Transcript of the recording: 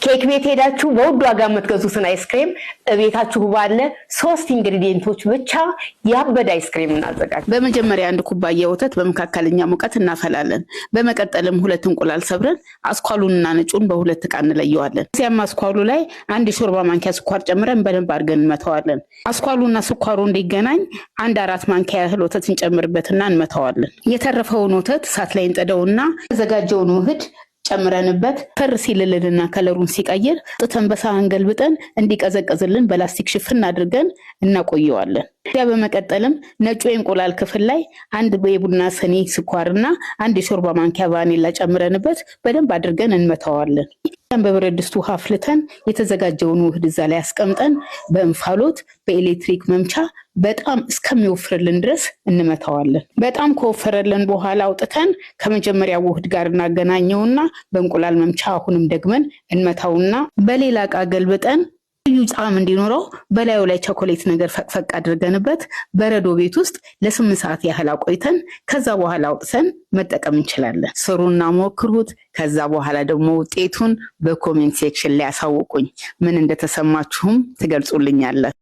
ኬክ ቤት ሄዳችሁ በውድ ዋጋ የምትገዙትን አይስክሬም እቤታችሁ ባለ 3 ኢንግሪዲየንቶች ብቻ ያበደ አይስክሬም እናዘጋጅ። በመጀመሪያ 1 ኩባያ ወተት በመካከለኛ ሙቀት እናፈላለን። በመቀጠልም 2 እንቁላል ሰብረን አስኳሉንና ነጩን በሁለት ዕቃ እንለየዋለን። ሲያም አስኳሉ ላይ 1 ሾርባ ማንኪያ ስኳር ጨምረን በደንብ አድርገን እንመታዋለን። አስኳሉና ስኳሩ እንዲገናኝ 1/4 ማንኪያ ያህል ወተት እንጨምርበትና እንመታዋለን። የተረፈውን ወተት እሳት ላይ እንጠደውና የተዘጋጀውን ውህድ ጨምረንበት ፈር ሲልልንና ከለሩን ሲቀይር ጥተን በሳህን ገልብጠን እንዲቀዘቅዝልን በላስቲክ ሽፍን አድርገን እናቆየዋለን። ያ በመቀጠልም ነጩ የእንቁላል ክፍል ላይ 1 የቡና ስኒ ስኳርና 1 ሾርባ ማንኪያ ቫኒላ ጨምረንበት በደንብ አድርገን እንመታዋለን። በብረት ድስት ውሃ አፍልተን የተዘጋጀውን ውህድ እዛ ላይ አስቀምጠን በእንፋሎት በኤሌክትሪክ መምቻ በጣም እስከሚወፍርልን ድረስ እንመታዋለን። በጣም ከወፈረልን በኋላ አውጥተን ከመጀመሪያው ውህድ ጋር እናገናኘውና በእንቁላል መምቻ አሁንም ደግመን እንመታውና በሌላ ዕቃ ገልብጠን ልዩ ጣዕም እንዲኖረው በላዩ ላይ ቸኮሌት ነገር ፈቅፈቅ አድርገንበት በረዶ ቤት ውስጥ ለ8 ሰዓት ያህል አቆይተን ከዛ በኋላ አውጥተን መጠቀም እንችላለን። ስሩና ሞክሩት። ከዛ በኋላ ደግሞ ውጤቱን በኮሜንት ሴክሽን ላይ አሳውቁኝ። ምን እንደተሰማችሁም ትገልጹልኛላችሁ።